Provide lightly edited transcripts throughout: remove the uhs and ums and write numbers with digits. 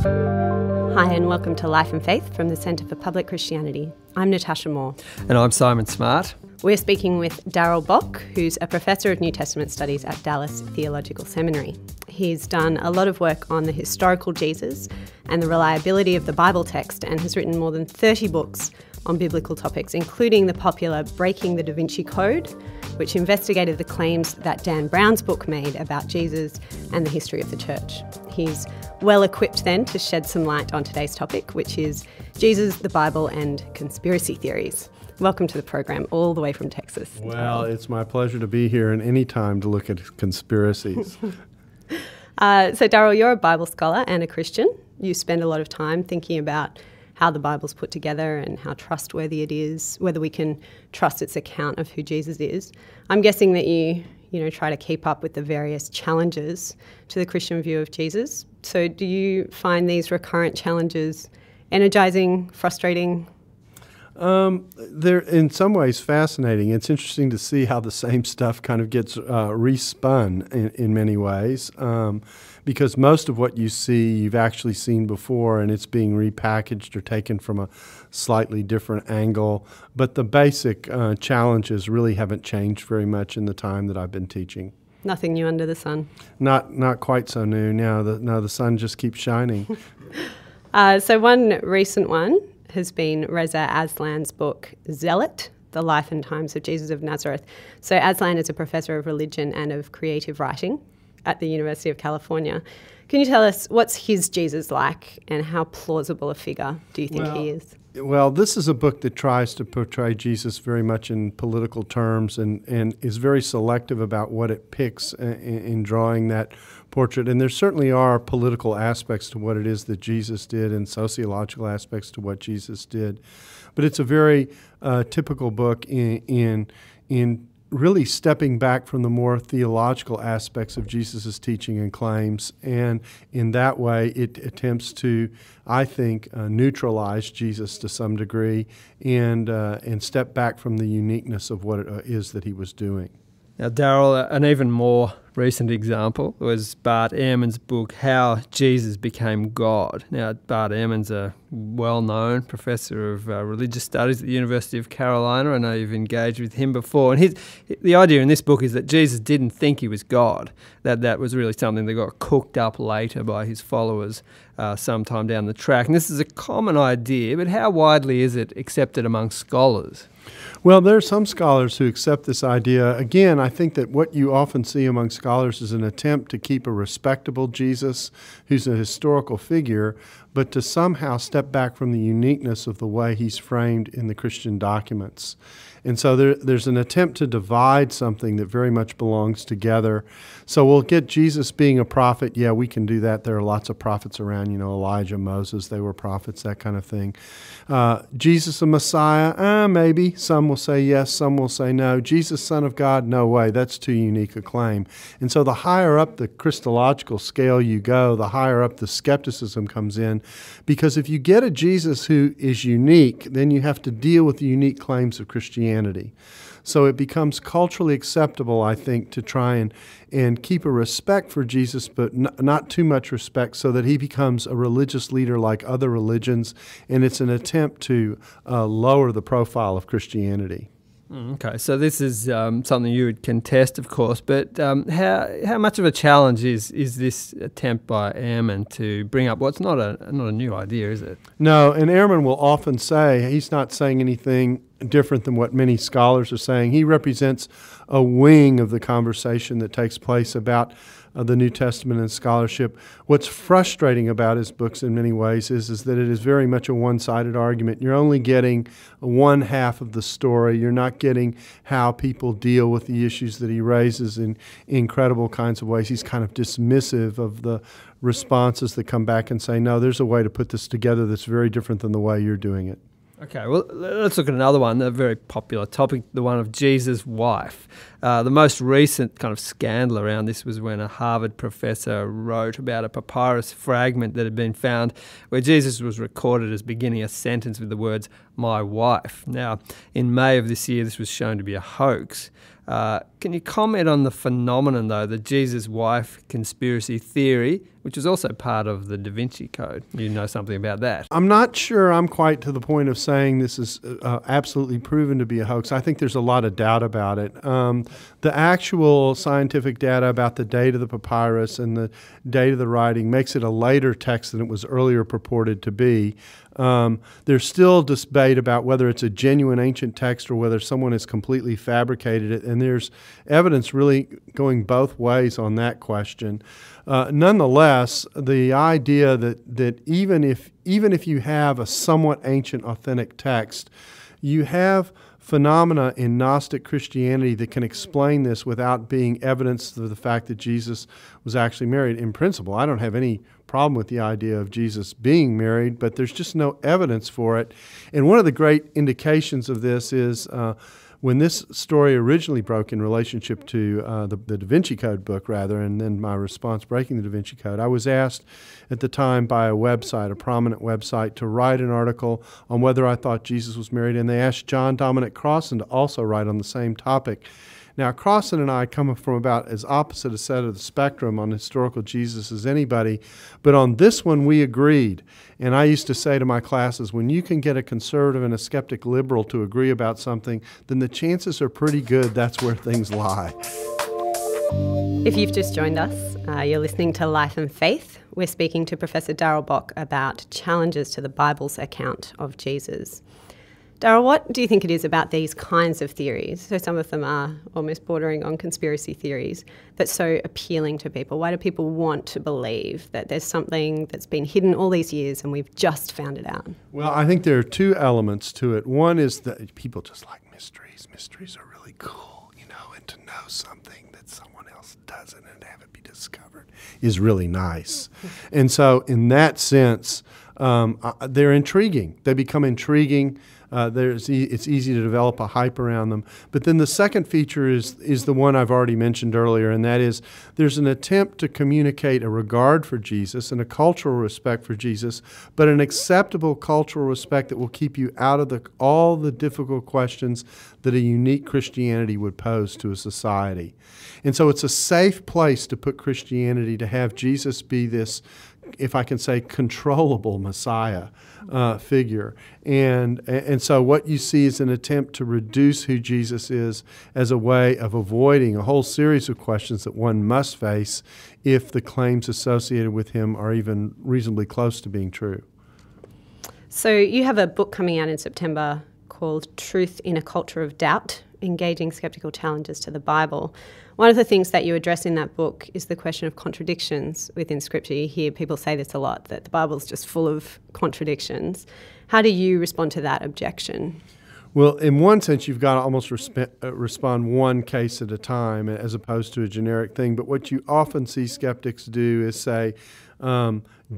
Hi and welcome to Life and Faith from the Centre for Public Christianity. I'm Natasha Moore. And I'm Simon Smart. We're speaking with Darrell Bock, who's a professor of New Testament studies at Dallas Theological Seminary. He's done a lot of work on the historical Jesus and the reliability of the Bible text and has written more than 30 books on biblical topics, including the popular Breaking the Da Vinci Code, which investigated the claims that Dan Brown's book made about Jesus and the history of the church. He's well equipped then to shed some light on today's topic, which is Jesus, the Bible and conspiracy theories. Welcome to the program, all the way from Texas. Well, it's my pleasure to be here and any time to look at conspiracies. So Darrell, you're a Bible scholar and a Christian. You spend a lot of time thinking about how the Bible's put together and how trustworthy it is, whether we can trust its account of who Jesus is. I'm guessing that you try to keep up with the various challenges to the Christian view of Jesus. So do you find these recurrent challenges energizing, frustrating? They're in some ways fascinating. It's interesting to see how the same stuff kind of gets respun in many ways, because most of what you see you've actually seen before and it's being repackaged or taken from a slightly different angle. But the basic challenges really haven't changed very much in the time that I've been teaching. Nothing new under the sun? Not quite so new. No, the sun just keeps shining. So one recent one has been Reza Aslan's book, Zealot, The Life and Times of Jesus of Nazareth. So Aslan is a professor of religion and of creative writing at the University of California. Can you tell us what's his Jesus like and how plausible a figure do you think he is? Well, this is a book that tries to portray Jesus very much in political terms and is very selective about what it picks in drawing that portrait. And there certainly are political aspects to what it is that Jesus did and sociological aspects to what Jesus did. But it's a very typical book in really stepping back from the more theological aspects of Jesus' teaching and claims. And in that way, it attempts to, I think, neutralize Jesus to some degree and step back from the uniqueness of what it is that he was doing. Now, Darrell, an even more recent example was Bart Ehrman's book, How Jesus Became God. Now, Bart Ehrman's a well-known professor of religious studies at the University of Carolina. I know you've engaged with him before. And the idea in this book is that Jesus didn't think he was God, that was really something that got cooked up later by his followers sometime down the track. And this is a common idea, but how widely is it accepted among scholars? Well, there are some scholars who accept this idea. Again, I think that what you often see among scholars is an attempt to keep a respectable Jesus who's a historical figure, but to somehow step back from the uniqueness of the way he's framed in the Christian documents. And so there's an attempt to divide something that very much belongs together. So we'll get Jesus being a prophet. Yeah, we can do that. There are lots of prophets around, Elijah, Moses, they were prophets, that kind of thing. Jesus a Messiah? Maybe. Some will say yes, some will say no. Jesus, Son of God? No way. That's too unique a claim. And so the higher up the Christological scale you go, the higher up the skepticism comes in. Because if you get a Jesus who is unique, then you have to deal with the unique claims of Christianity. So it becomes culturally acceptable, I think, to try and keep a respect for Jesus, but not too much respect, so that he becomes a religious leader like other religions, and it's an attempt to lower the profile of Christianity. Okay, so this is something you would contest, of course, but how much of a challenge is this attempt by Ehrman to bring up what's not a new idea, is it? No, and Ehrman will often say he's not saying anything different than what many scholars are saying. He represents a wing of the conversation that takes place about the New Testament and scholarship. What's frustrating about his books in many ways is that it is very much a one-sided argument. You're only getting one half of the story. You're not getting how people deal with the issues that he raises in incredible kinds of ways. He's kind of dismissive of the responses that come back and say, no, there's a way to put this together that's very different than the way you're doing it. Okay, well, let's look at another one, a very popular topic, the one of Jesus' wife. The most recent kind of scandal around this was when a Harvard professor wrote about a papyrus fragment that had been found where Jesus was recorded as beginning a sentence with the words, my wife. Now, in May of this year, this was shown to be a hoax. Can you comment on the phenomenon, though, the Jesus wife conspiracy theory, which is also part of the Da Vinci Code? You know something about that? I'm not sure I'm quite to the point of saying this is absolutely proven to be a hoax. I think there's a lot of doubt about it. The actual scientific data about the date of the papyrus and the date of the writing makes it a later text than it was earlier purported to be. There's still debate about whether it's a genuine ancient text or whether someone has completely fabricated it, and there's evidence really going both ways on that question. Nonetheless, the idea that even if you have a somewhat ancient authentic text, you have phenomena in Gnostic Christianity that can explain this without being evidence of the fact that Jesus was actually married. In principle, I don't have any problem with the idea of Jesus being married, but there's just no evidence for it. And one of the great indications of this is when this story originally broke in relationship to the Da Vinci Code book, rather, and then my response breaking the Da Vinci Code, I was asked at the time by a website, a prominent website, to write an article on whether I thought Jesus was married, and they asked John Dominic Crossan to also write on the same topic. Now, Crossan and I come from about as opposite a set of the spectrum on historical Jesus as anybody, but on this one we agreed. And I used to say to my classes, when you can get a conservative and a skeptic liberal to agree about something, then the chances are pretty good that's where things lie. If you've just joined us, you're listening to Life and Faith. We're speaking to Professor Darrell Bock about challenges to the Bible's account of Jesus. Darrell, what do you think it is about these kinds of theories? So some of them are almost bordering on conspiracy theories, that's so appealing to people. Why do people want to believe that there's something that's been hidden all these years and we've just found it out? Well, I think there are two elements to it. One is that people just like mysteries. Mysteries are really cool, and to know something that someone else doesn't and have it be discovered is really nice. And so in that sense, they're intriguing. They become intriguing. It's easy to develop a hype around them. But then the second feature is the one I've already mentioned earlier, and that is there's an attempt to communicate a regard for Jesus and a cultural respect for Jesus, but an acceptable cultural respect that will keep you out of all the difficult questions that a unique Christianity would pose to a society. And so it's a safe place to put Christianity, to have Jesus be this, if I can say, controllable Messiah figure. And so what you see is an attempt to reduce who Jesus is as a way of avoiding a whole series of questions that one must face if the claims associated with him are even reasonably close to being true. So you have a book coming out in September called Truth in a Culture of Doubt, Engaging Skeptical Challenges to the Bible. One of the things that you address in that book is the question of contradictions within Scripture. You hear people say this a lot, that the Bible's just full of contradictions. How do you respond to that objection? Well, in one sense, you've got to almost respond one case at a time as opposed to a generic thing. But what you often see skeptics do is say,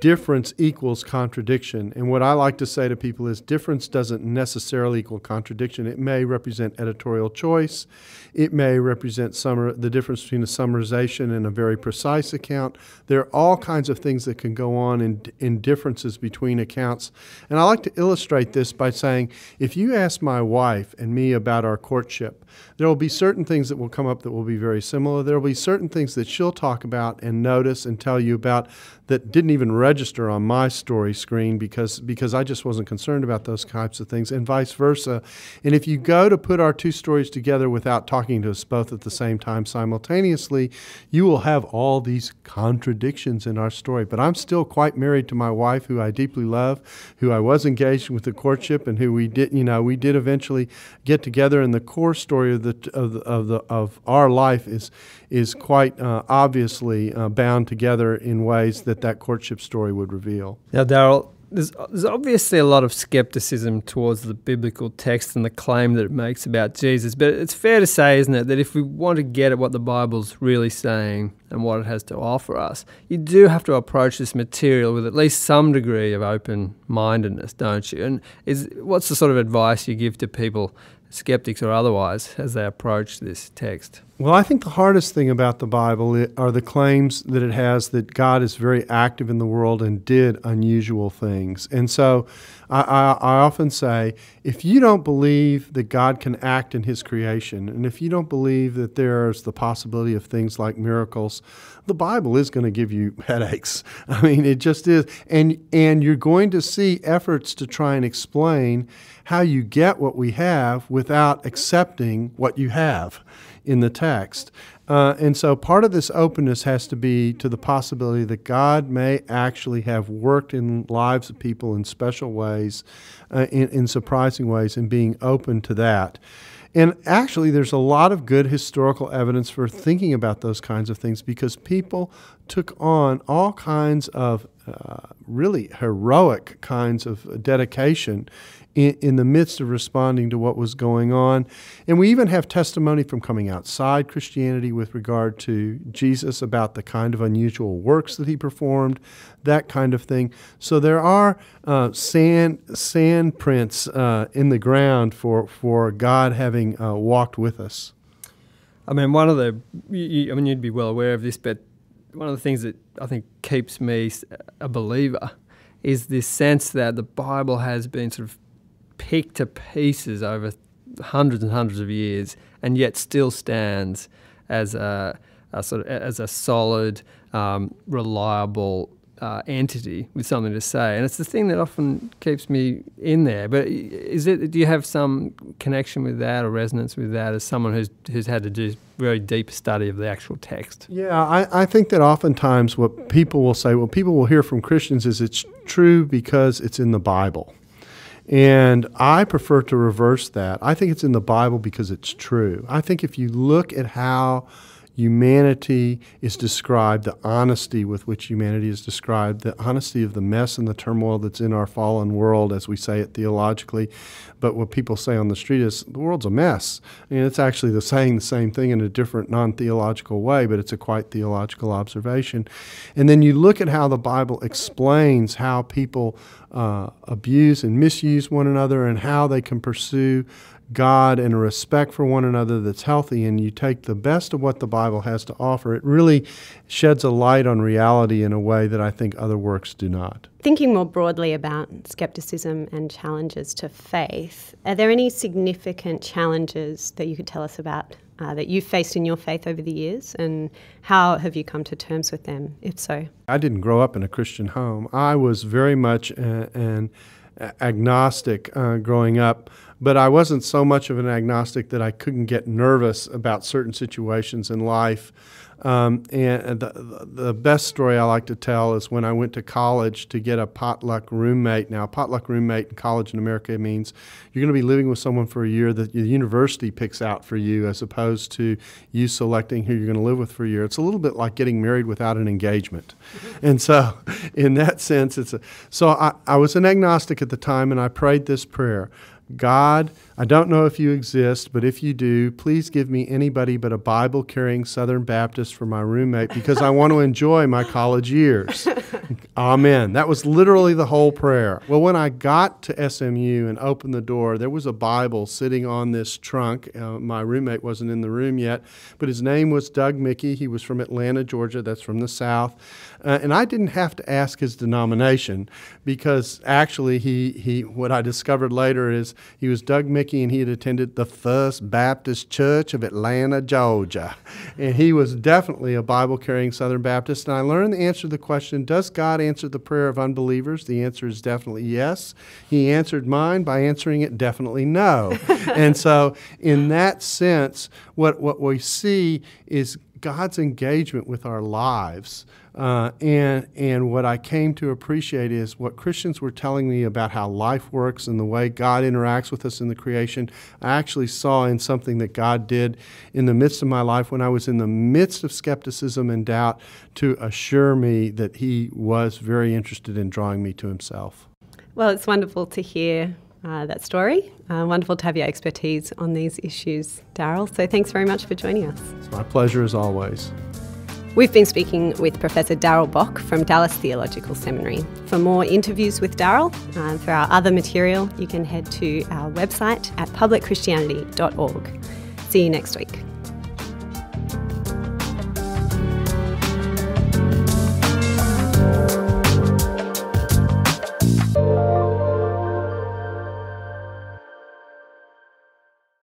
difference equals contradiction. And what I like to say to people is difference doesn't necessarily equal contradiction. It may represent editorial choice. It may represent the difference between a summarization and a very precise account. There are all kinds of things that can go on in differences between accounts. And I like to illustrate this by saying, if you ask my wife and me about our courtship, there will be certain things that will come up that will be very similar. There will be certain things that she'll talk about and notice and tell you about that didn't even register on my story screen because I just wasn't concerned about those types of things, and vice versa. And if you go to put our two stories together without talking to us both at the same time simultaneously, you will have all these contradictions in our story. But I'm still quite married to my wife, who I deeply love, who I was engaged with the courtship, and who we did eventually get together. And the core story of our life is quite obviously bound together in ways that courtship story would reveal. Now, Darrell, there's obviously a lot of skepticism towards the biblical text and the claim that it makes about Jesus, but it's fair to say, isn't it, that if we want to get at what the Bible's really saying and what it has to offer us, you do have to approach this material with at least some degree of open-mindedness, don't you? And what's the sort of advice you give to people, skeptics or otherwise, as they approach this text? Well, I think the hardest thing about the Bible are the claims that it has that God is very active in the world and did unusual things. And so I often say, if you don't believe that God can act in His creation, and if you don't believe that there's the possibility of things like miracles, the Bible is going to give you headaches. I mean, it just is. And you're going to see efforts to try and explain how you get what we have without accepting what you have in the text. And so part of this openness has to be to the possibility that God may actually have worked in lives of people in special ways, in surprising ways, and being open to that. And actually, there's a lot of good historical evidence for thinking about those kinds of things because people took on all kinds of really heroic kinds of dedication in the midst of responding to what was going on. And we even have testimony from coming outside Christianity with regard to Jesus about the kind of unusual works that He performed, that kind of thing. So there are sand prints in the ground for God having walked with us. I mean, you'd be well aware of this, but one of the things that I think keeps me a believer is this sense that the Bible has been sort of picked to pieces over hundreds and hundreds of years, and yet still stands as a solid, reliable entity with something to say. And it's the thing that often keeps me in there. But do you have some connection with that or resonance with that as someone who's had to do very deep study of the actual text? Yeah, I think that oftentimes what people will say, what people will hear from Christians is it's true because it's in the Bible. And I prefer to reverse that. I think it's in the Bible because it's true. I think if you look at how humanity is described, the honesty with which humanity is described, the honesty of the mess and the turmoil that's in our fallen world, as we say it theologically, but what people say on the street is the world's a mess. And it's actually saying the same thing in a different non-theological way, but it's a quite theological observation. And then you look at how the Bible explains how people abuse and misuse one another and how they can pursue God and a respect for one another that's healthy, and you take the best of what the Bible has to offer, it really sheds a light on reality in a way that I think other works do not. Thinking more broadly about skepticism and challenges to faith, are there any significant challenges that you could tell us about that you've faced in your faith over the years, and how have you come to terms with them, if so? I didn't grow up in a Christian home. I was very much an agnostic growing up, but I wasn't so much of an agnostic that I couldn't get nervous about certain situations in life. And the best story I like to tell is when I went to college to get a potluck roommate. Now, a potluck roommate in college in America means you're going to be living with someone for a year that the university picks out for you as opposed to you selecting who you're going to live with for a year. It's a little bit like getting married without an engagement. And so in that sense, I was an agnostic at the time, and I prayed this prayer. God, I don't know if you exist, but if you do, please give me anybody but a Bible-carrying Southern Baptist for my roommate because I want to enjoy my college years. Amen. That was literally the whole prayer. Well, when I got to SMU and opened the door, there was a Bible sitting on this trunk. My roommate wasn't in the room yet, but his name was Doug Mickey. He was from Atlanta, Georgia. That's from the South. And I didn't have to ask his denomination because actually what I discovered later is he was Doug Mickey, and he had attended the First Baptist Church of Atlanta, Georgia. And he was definitely a Bible-carrying Southern Baptist. And I learned the answer to the question, does God answer the prayer of unbelievers? The answer is definitely yes. He answered mine by answering it definitely no. And so in that sense, what we see is God's engagement with our lives. And what I came to appreciate is what Christians were telling me about how life works and the way God interacts with us in the creation. I actually saw in something that God did in the midst of my life when I was in the midst of skepticism and doubt to assure me that He was very interested in drawing me to Himself. Well, it's wonderful to hear that story. Wonderful to have your expertise on these issues, Darrell. So thanks very much for joining us. It's my pleasure as always. We've been speaking with Professor Darrell Bock from Dallas Theological Seminary. For more interviews with Darrell, for our other material, you can head to our website at publicchristianity.org. See you next week.